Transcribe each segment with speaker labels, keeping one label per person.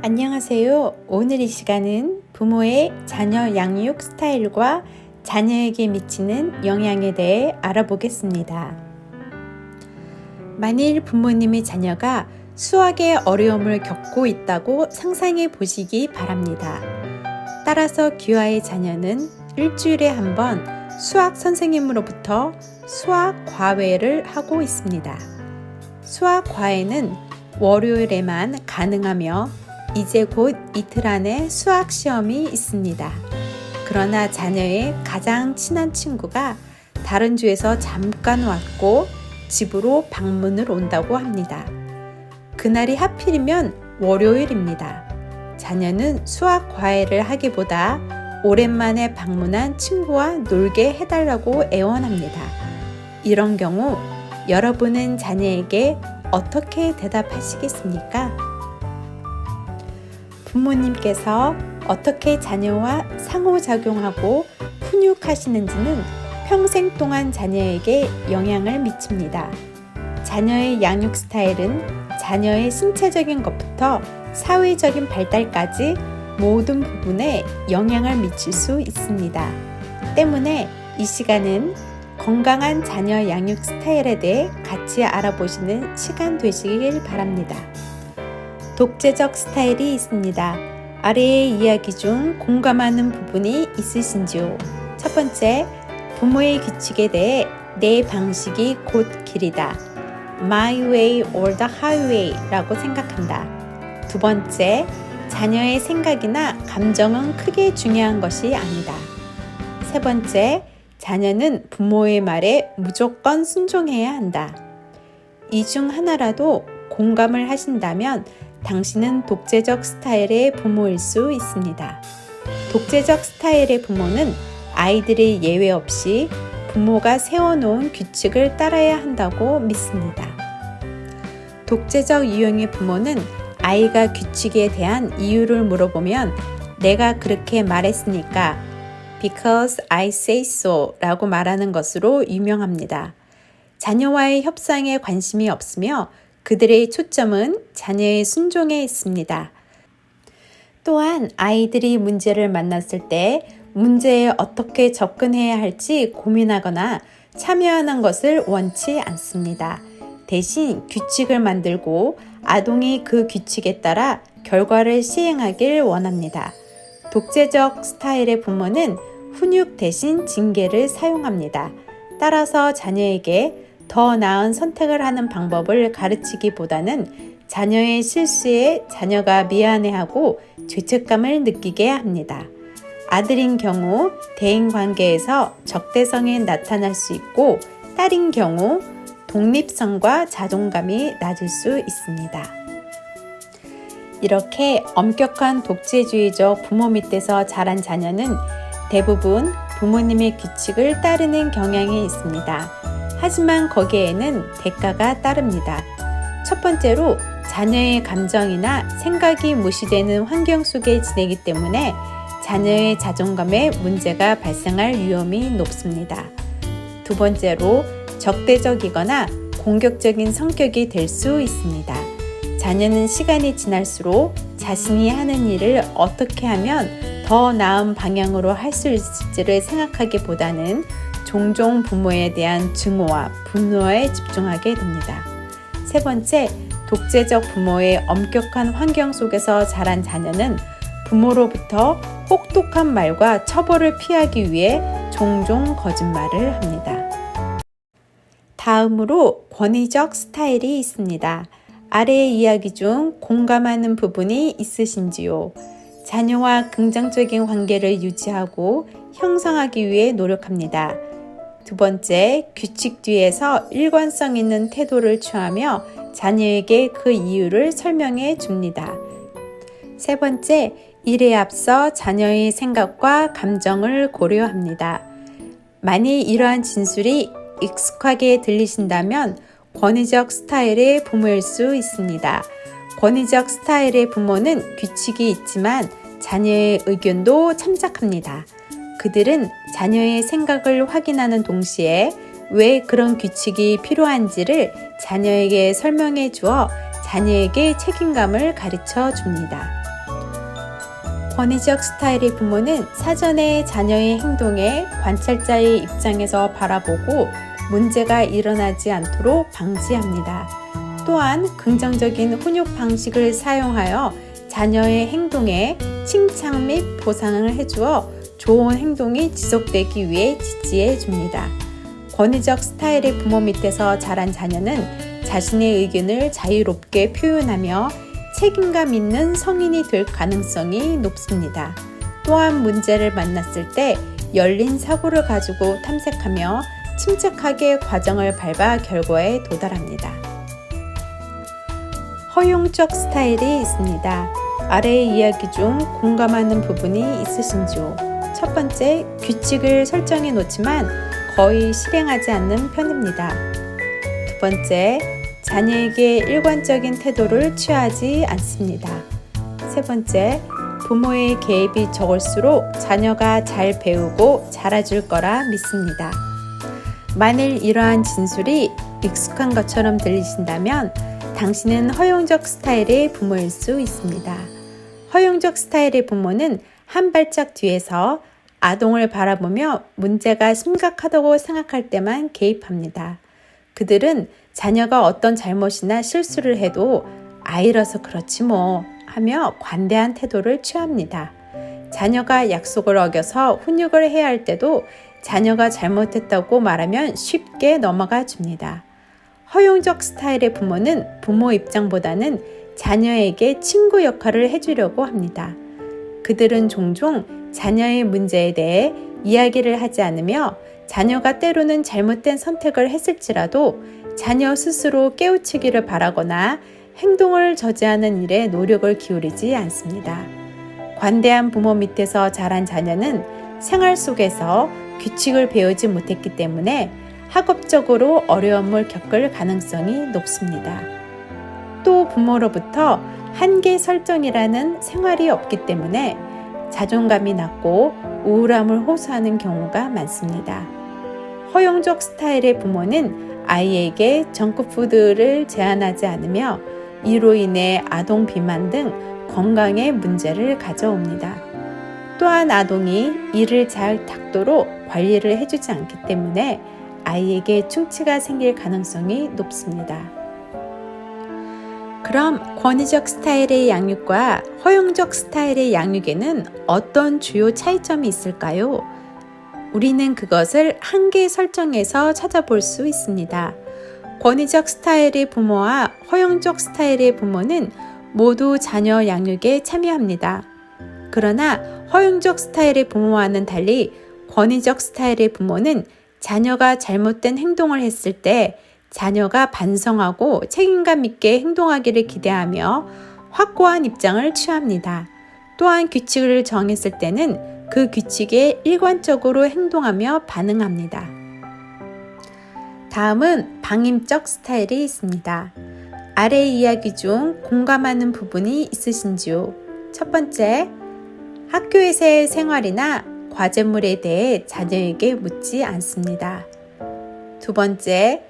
Speaker 1: 안녕하세요. 오늘 이 시간은 부모의 자녀 양육 스타일과 자녀에게 미치는 영향에 대해 알아보겠습니다. 만일 부모님의 자녀가 수학의 어려움을 겪고 있다고 상상해 보시기 바랍니다. 따라서 귀화의 자녀는 일주일에 한 번 수학 선생님으로부터 수학 과외를 하고 있습니다. 수학 과외는 월요일에만 가능하며 이제 곧 이틀 안에 수학 시험이 있습니다. 그러나 자녀의 가장 친한 친구가 다른 주에서 잠깐 왔고 집으로 방문을 온다고 합니다. 그날이 하필이면 월요일입니다. 자녀는 수학 과외를 하기보다 오랜만에 방문한 친구와 놀게 해달라고 애원합니다. 이런 경우 여러분은 자녀에게 어떻게 대답하시겠습니까? 부모님께서 어떻게 자녀와 상호작용하고 훈육하시는지는 평생 동안 자녀에게 영향을 미칩니다. 자녀의 양육 스타일은 자녀의 신체적인 것부터 사회적인 발달까지 모든 부분에 영향을 미칠 수 있습니다. 때문에 이 시간은 건강한 자녀 양육 스타일에 대해 같이 알아보시는 시간 되시길 바랍니다. 독재적 스타일이 있습니다. 아래의 이야기 중 공감하는 부분이 있으신지요? 첫 번째, 부모의 규칙에 대해 내 방식이 곧 길이다. My way or the highway 라고 생각한다. 두 번째, 자녀의 생각이나 감정은 크게 중요한 것이 아니다. 세 번째, 자녀는 부모의 말에 무조건 순종해야 한다. 이 중 하나라도 공감을 하신다면 당신은 독재적 스타일의 부모일 수 있습니다. 독재적 스타일의 부모는 아이들의 예외 없이 부모가 세워놓은 규칙을 따라야 한다고 믿습니다. 독재적 유형의 부모는 아이가 규칙에 대한 이유를 물어보면 내가 그렇게 말했으니까 because I say so 라고 말하는 것으로 유명합니다. 자녀와의 협상에 관심이 없으며 그들의 초점은 자녀의 순종에 있습니다. 또한 아이들이 문제를 만났을 때 문제에 어떻게 접근해야 할지 고민하거나 참여하는 것을 원치 않습니다. 대신 규칙을 만들고 아동이 그 규칙에 따라 결과를 시행하길 원합니다. 독재적 스타일의 부모는 훈육 대신 징계를 사용합니다. 따라서 자녀에게 더 나은 선택을 하는 방법을 가르치기보다는 자녀의 실수에 자녀가 미안해하고 죄책감을 느끼게 합니다. 아들인 경우 대인관계에서 적대성이 나타날 수 있고 딸인 경우 독립성과 자존감이 낮을 수 있습니다. 이렇게 엄격한 독재주의적 부모 밑에서 자란 자녀는 대부분 부모님의 규칙을 따르는 경향이 있습니다. 하지만 거기에는 대가가 따릅니다. 첫 번째로 자녀의 감정이나 생각이 무시되는 환경 속에 지내기 때문에 자녀의 자존감에 문제가 발생할 위험이 높습니다. 두 번째로 적대적이거나 공격적인 성격이 될 수 있습니다. 자녀는 시간이 지날수록 자신이 하는 일을 어떻게 하면 더 나은 방향으로 할 수 있을지를 생각하기보다는 종종 부모에 대한 증오와 분노에 집중하게 됩니다. 세 번째, 독재적 부모의 엄격한 환경 속에서 자란 자녀는 부모로부터 혹독한 말과 처벌을 피하기 위해 종종 거짓말을 합니다. 다음으로 권위적 스타일이 있습니다. 아래의 이야기 중 공감하는 부분이 있으신지요? 자녀와 긍정적인 관계를 유지하고 형성하기 위해 노력합니다. 두 번째, 규칙 뒤에서 일관성 있는 태도를 취하며 자녀에게 그 이유를 설명해 줍니다. 세 번째, 일에 앞서 자녀의 생각과 감정을 고려합니다. 만일 이러한 진술이 익숙하게 들리신다면 권위적 스타일의 부모일 수 있습니다. 권위적 스타일의 부모는 규칙이 있지만 자녀의 의견도 참작합니다. 그들은 자녀의 생각을 확인하는 동시에 왜 그런 규칙이 필요한지를 자녀에게 설명해 주어 자녀에게 책임감을 가르쳐 줍니다. 권위적 스타일의 부모는 사전에 자녀의 행동에 관찰자의 입장에서 바라보고 문제가 일어나지 않도록 방지합니다. 또한 긍정적인 훈육 방식을 사용하여 자녀의 행동에 칭찬 및 보상을 해주어 좋은 행동이 지속되기 위해 지지해 줍니다. 권위적 스타일의 부모 밑에서 자란 자녀는 자신의 의견을 자유롭게 표현하며 책임감 있는 성인이 될 가능성이 높습니다. 또한 문제를 만났을 때 열린 사고를 가지고 탐색하며 침착하게 과정을 밟아 결과에 도달합니다. 허용적 스타일이 있습니다. 아래의 이야기 중 공감하는 부분이 있으신지요? 첫 번째, 규칙을 설정해 놓지만 거의 실행하지 않는 편입니다. 두 번째, 자녀에게 일관적인 태도를 취하지 않습니다. 세 번째, 부모의 개입이 적을수록 자녀가 잘 배우고 자라줄 거라 믿습니다. 만일 이러한 진술이 익숙한 것처럼 들리신다면 당신은 허용적 스타일의 부모일 수 있습니다. 허용적 스타일의 부모는 한 발짝 뒤에서 아동을 바라보며 문제가 심각하다고 생각할 때만 개입합니다. 그들은 자녀가 어떤 잘못이나 실수를 해도 아이라서 그렇지 뭐 하며 관대한 태도를 취합니다. 자녀가 약속을 어겨서 훈육을 해야 할 때도 자녀가 잘못했다고 말하면 쉽게 넘어가 줍니다. 허용적 스타일의 부모는 부모 입장보다는 자녀에게 친구 역할을 해주려고 합니다. 그들은 종종 자녀의 문제에 대해 이야기를 하지 않으며 자녀가 때로는 잘못된 선택을 했을지라도 자녀 스스로 깨우치기를 바라거나 행동을 저지하는 일에 노력을 기울이지 않습니다. 관대한 부모 밑에서 자란 자녀는 생활 속에서 규칙을 배우지 못했기 때문에 학업적으로 어려움을 겪을 가능성이 높습니다. 또 부모로부터 한계 설정이라는 생활이 없기 때문에 자존감이 낮고 우울함을 호소하는 경우가 많습니다. 허용적 스타일의 부모는 아이에게 정크푸드를 제한하지 않으며 이로 인해 아동 비만 등 건강에 문제를 가져옵니다. 또한 아동이 이를 잘 닦도록 관리를 해주지 않기 때문에 아이에게 충치가 생길 가능성이 높습니다. 그럼 권위적 스타일의 양육과 허용적 스타일의 양육에는 어떤 주요 차이점이 있을까요? 우리는 그것을 한계 설정에서 찾아볼 수 있습니다. 권위적 스타일의 부모와 허용적 스타일의 부모는 모두 자녀 양육에 참여합니다. 그러나 허용적 스타일의 부모와는 달리 권위적 스타일의 부모는 자녀가 잘못된 행동을 했을 때 자녀가 반성하고 책임감 있게 행동하기를 기대하며 확고한 입장을 취합니다. 또한 규칙을 정했을 때는 그 규칙에 일관적으로 행동하며 반응합니다. 다음은 방임적 스타일이 있습니다. 아래 이야기 중 공감하는 부분이 있으신지요? 첫 번째, 학교에서의 생활이나 과제물에 대해 자녀에게 묻지 않습니다. 두 번째,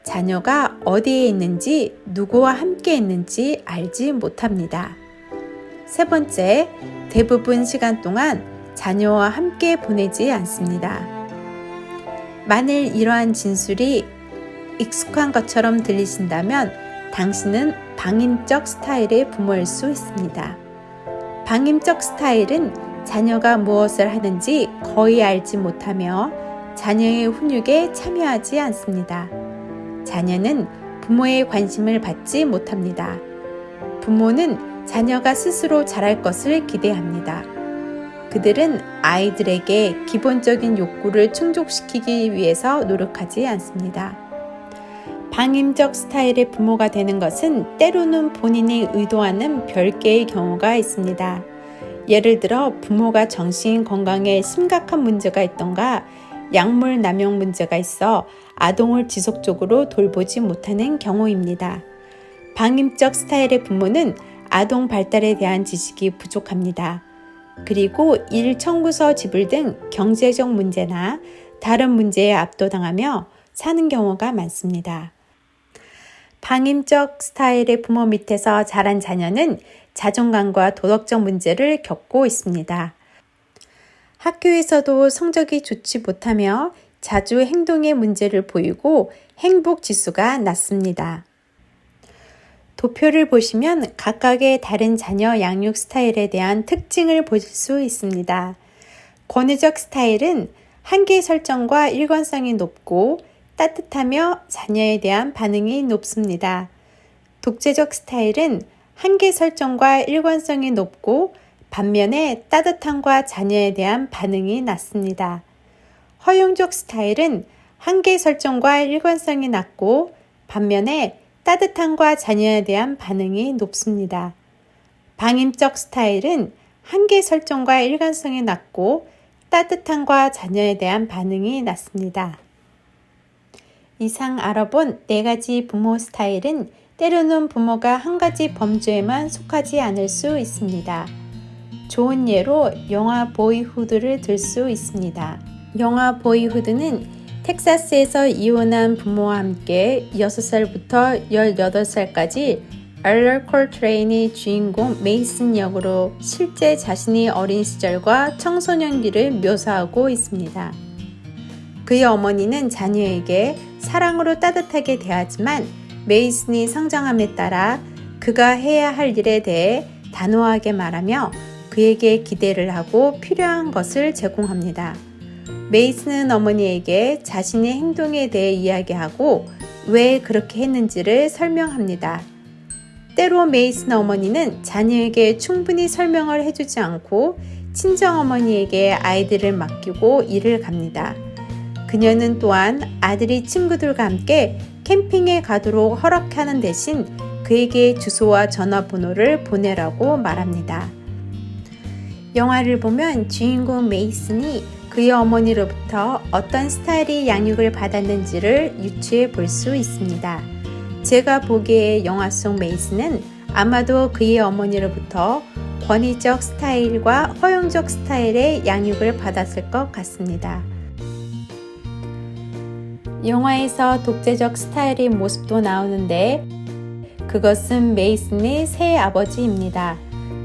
Speaker 1: 자녀가 어디에 있는지 누구와 함께 있는지 알지 못합니다. 세 번째, 대부분 시간 동안 자녀와 함께 보내지 않습니다. 만일 이러한 진술이 익숙한 것처럼 들리신다면 당신은 방임적 스타일의 부모일 수 있습니다. 방임적 스타일은 자녀가 무엇을 하는지 거의 알지 못하며 자녀의 훈육에 참여하지 않습니다. 자녀는 부모의 관심을 받지 못합니다. 부모는 자녀가 스스로 잘할 것을 기대합니다. 그들은 아이들에게 기본적인 욕구를 충족시키기 위해서 노력하지 않습니다. 방임적 스타일의 부모가 되는 것은 때로는 본인이 의도하는 별개의 경우가 있습니다. 예를 들어 부모가 정신 건강에 심각한 문제가 있던가 약물 남용 문제가 있어 아동을 지속적으로 돌보지 못하는 경우입니다. 방임적 스타일의 부모는 아동 발달에 대한 지식이 부족합니다. 그리고 일 청구서 지불 등 경제적 문제나 다른 문제에 압도당하며 사는 경우가 많습니다. 방임적 스타일의 부모 밑에서 자란 자녀는 자존감과 도덕적 문제를 겪고 있습니다. 학교에서도 성적이 좋지 못하며 자주 행동에 문제를 보이고 행복 지수가 낮습니다. 도표를 보시면 각각의 다른 자녀 양육 스타일에 대한 특징을 보실 수 있습니다. 권위적 스타일은 한계 설정과 일관성이 높고 따뜻하며 자녀에 대한 반응이 높습니다. 독재적 스타일은 한계 설정과 일관성이 높고 반면에 따뜻함과 자녀에 대한 반응이 낮습니다. 허용적 스타일은 한계 설정과 일관성이 낮고 반면에 따뜻함과 자녀에 대한 반응이 높습니다. 방임적 스타일은 한계 설정과 일관성이 낮고 따뜻함과 자녀에 대한 반응이 낮습니다. 이상 알아본 4가지 부모 스타일은 때로는 부모가 한 가지 범주에만 속하지 않을 수 있습니다. 좋은 예로 영화 보이후드를 들 수 있습니다. 영화 보이후드는 텍사스에서 이혼한 부모와 함께 6살부터 18살까지 알러 콜트레인이 주인공 메이슨 역으로 실제 자신이 어린 시절과 청소년기를 묘사하고 있습니다. 그의 어머니는 자녀에게 사랑으로 따뜻하게 대하지만 메이슨이 성장함에 따라 그가 해야 할 일에 대해 단호하게 말하며 그에게 기대를 하고 필요한 것을 제공합니다. 메이슨은 어머니에게 자신의 행동에 대해 이야기하고 왜 그렇게 했는지를 설명합니다. 때로 메이슨 어머니는 자녀에게 충분히 설명을 해주지 않고 친정어머니에게 아이들을 맡기고 일을 갑니다. 그녀는 또한 아들이 친구들과 함께 캠핑에 가도록 허락하는 대신 그에게 주소와 전화번호를 보내라고 말합니다. 영화를 보면 주인공 메이슨이 그의 어머니로부터 어떤 스타일의 양육을 받았는지를 유추해 볼 수 있습니다. 제가 보기에 영화 속 메이슨은 아마도 그의 어머니로부터 권위적 스타일과 허용적 스타일의 양육을 받았을 것 같습니다. 영화에서 독재적 스타일의 모습도 나오는데 그것은 메이슨의 새 아버지입니다.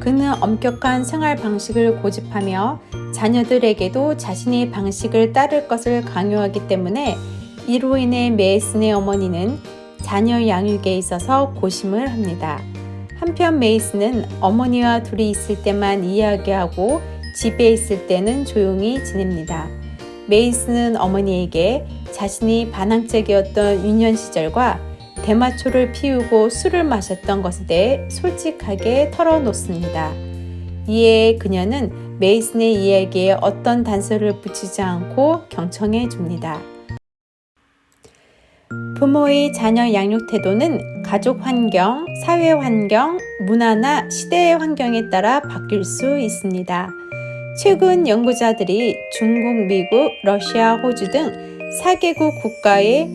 Speaker 1: 그는 엄격한 생활 방식을 고집하며 자녀들에게도 자신의 방식을 따를 것을 강요하기 때문에 이로 인해 메이슨의 어머니는 자녀 양육에 있어서 고심을 합니다. 한편 메이슨은 어머니와 둘이 있을 때만 이야기하고 집에 있을 때는 조용히 지냅니다. 메이슨은 어머니에게 자신이 반항적이었던 유년 시절과 대마초를 피우고 술을 마셨던 것에 대해 솔직하게 털어놓습니다. 이에 그녀는 메이슨의 이야기에 어떤 단서를 붙이지 않고 경청해 줍니다. 부모의 자녀 양육 태도는 가족 환경, 사회 환경, 문화나 시대의 환경에 따라 바뀔 수 있습니다. 최근 연구자들이 중국, 미국, 러시아, 호주 등 4개국 국가의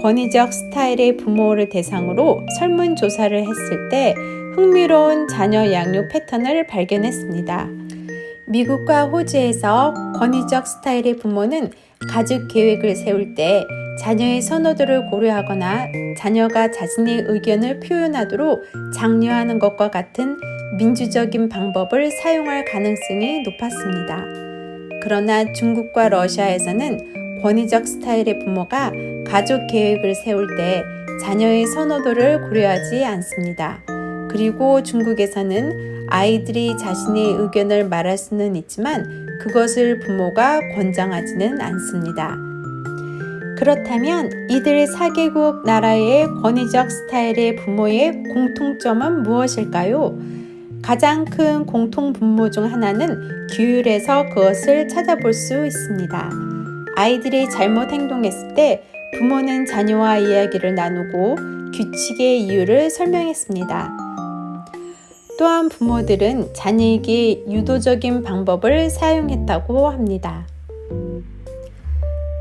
Speaker 1: 권위적 스타일의 부모를 대상으로 설문조사를 했을 때 흥미로운 자녀 양육 패턴을 발견했습니다. 미국과 호주에서 권위적 스타일의 부모는 가족 계획을 세울 때 자녀의 선호도를 고려하거나 자녀가 자신의 의견을 표현하도록 장려하는 것과 같은 민주적인 방법을 사용할 가능성이 높았습니다. 그러나 중국과 러시아에서는 권위적 스타일의 부모가 가족 계획을 세울 때 자녀의 선호도를 고려하지 않습니다. 그리고 중국에서는 아이들이 자신의 의견을 말할 수는 있지만 그것을 부모가 권장하지는 않습니다. 그렇다면 이들 4개국 나라의 권위적 스타일의 부모의 공통점은 무엇일까요? 가장 큰 공통 분모 중 하나는 규율에서 그것을 찾아볼 수 있습니다. 아이들이 잘못 행동했을 때 부모는 자녀와 이야기를 나누고 규칙의 이유를 설명했습니다. 또한 부모들은 자녀에게 유도적인 방법을 사용했다고 합니다.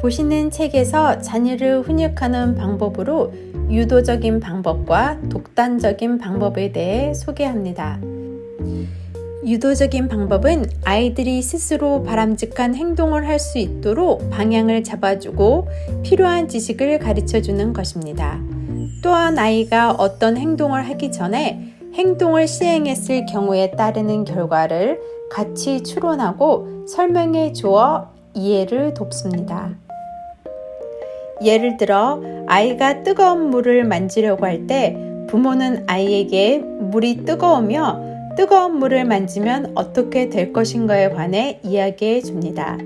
Speaker 1: 보시는 책에서 자녀를 훈육하는 방법으로 유도적인 방법과 독단적인 방법에 대해 소개합니다. 유도적인 방법은 아이들이 스스로 바람직한 행동을 할 수 있도록 방향을 잡아주고 필요한 지식을 가르쳐주는 것입니다. 또한 아이가 어떤 행동을 하기 전에 행동을 시행했을 경우에 따르는 결과를 같이 추론하고 설명해 주어 이해를 돕습니다. 예를 들어 아이가 뜨거운 물을 만지려고 할 때 부모는 아이에게 물이 뜨거우며 뜨거운 물을 만지면 어떻게 될 것인가에 관해 이야기해 줍니다.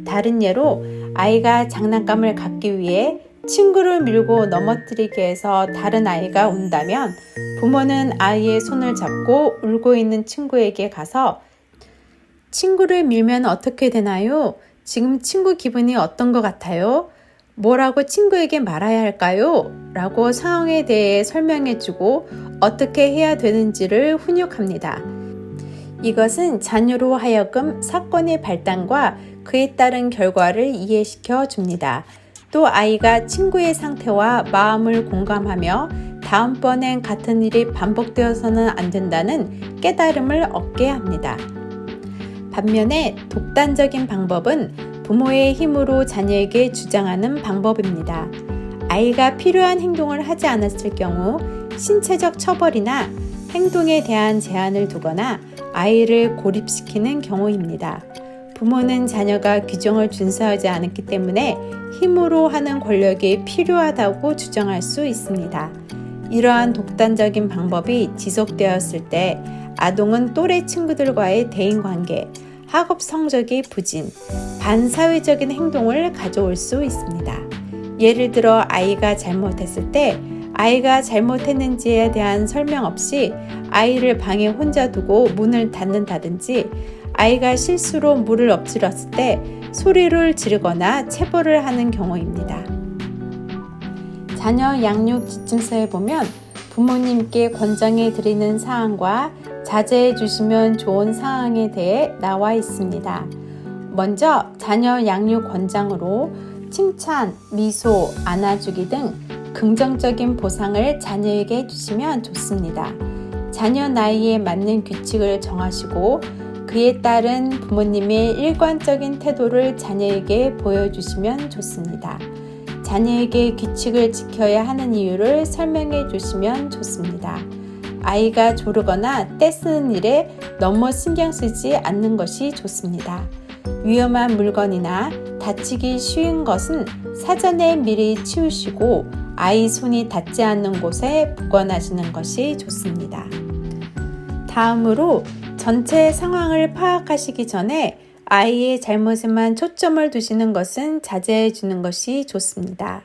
Speaker 1: 다른 예로 아이가 장난감을 갖기 위해 친구를 밀고 넘어뜨리게 해서 다른 아이가 운다면 부모는 아이의 손을 잡고 울고 있는 친구에게 가서 친구를 밀면 어떻게 되나요? 지금 친구 기분이 어떤 것 같아요? 뭐라고 친구에게 말해야 할까요? 라고 상황에 대해 설명해주고 어떻게 해야 되는지를 훈육합니다. 이것은 자녀로 하여금 사건의 발단과 그에 따른 결과를 이해시켜 줍니다. 또 아이가 친구의 상태와 마음을 공감하며 다음번엔 같은 일이 반복되어서는 안 된다는 깨달음을 얻게 합니다. 반면에 독단적인 방법은 부모의 힘으로 자녀에게 주장하는 방법입니다. 아이가 필요한 행동을 하지 않았을 경우 신체적 처벌이나 행동에 대한 제한을 두거나 아이를 고립시키는 경우입니다. 부모는 자녀가 규정을 준수하지 않았기 때문에 힘으로 하는 권력이 필요하다고 주장할 수 있습니다. 이러한 독단적인 방법이 지속되었을 때 아동은 또래 친구들과의 대인관계, 학업 성적의 부진, 반사회적인 행동을 가져올 수 있습니다. 예를 들어 아이가 잘못했을 때 아이가 잘못했는지에 대한 설명 없이 아이를 방에 혼자 두고 문을 닫는다든지 아이가 실수로 물을 엎질렀을 때 소리를 지르거나 체벌을 하는 경우입니다. 자녀 양육 지침서에 보면 부모님께 권장해 드리는 사항과 자제해 주시면 좋은 사항에 대해 나와 있습니다. 먼저 자녀 양육 권장으로 칭찬, 미소, 안아주기 등 긍정적인 보상을 자녀에게 해주시면 좋습니다. 자녀 나이에 맞는 규칙을 정하시고 그에 따른 부모님의 일관적인 태도를 자녀에게 보여주시면 좋습니다. 자녀에게 규칙을 지켜야 하는 이유를 설명해 주시면 좋습니다. 아이가 조르거나 떼쓰는 일에 너무 신경 쓰지 않는 것이 좋습니다. 위험한 물건이나 다치기 쉬운 것은 사전에 미리 치우시고 아이 손이 닿지 않는 곳에 보관하시는 것이 좋습니다. 다음으로 전체 상황을 파악하시기 전에 아이의 잘못에만 초점을 두시는 것은 자제해 주는 것이 좋습니다.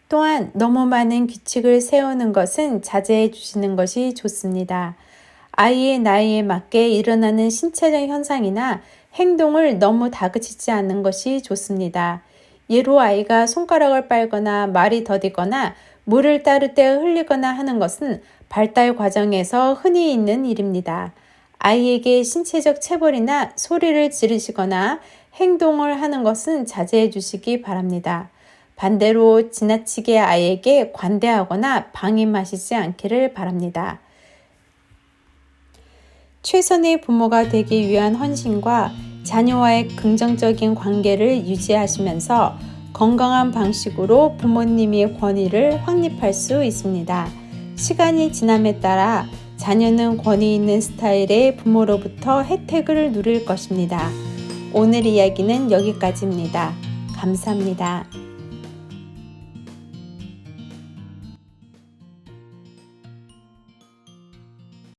Speaker 1: 또한 너무 많은 규칙을 세우는 것은 자제해 주시는 것이 좋습니다. 아이의 나이에 맞게 일어나는 신체적 현상이나 행동을 너무 다그치지 않는 것이 좋습니다. 예로 아이가 손가락을 빨거나 말이 더디거나 물을 따를 때 흘리거나 하는 것은 발달 과정에서 흔히 있는 일입니다. 아이에게 신체적 체벌이나 소리를 지르시거나 행동을 하는 것은 자제해 주시기 바랍니다. 반대로 지나치게 아이에게 관대하거나 방임하시지 않기를 바랍니다. 최선의 부모가 되기 위한 헌신과 자녀와의 긍정적인 관계를 유지하시면서 건강한 방식으로 부모님의 권위를 확립할 수 있습니다. 시간이 지남에 따라 자녀는 권위 있는 스타일의 부모로부터 혜택을 누릴 것입니다. 오늘 이야기는 여기까지입니다. 감사합니다.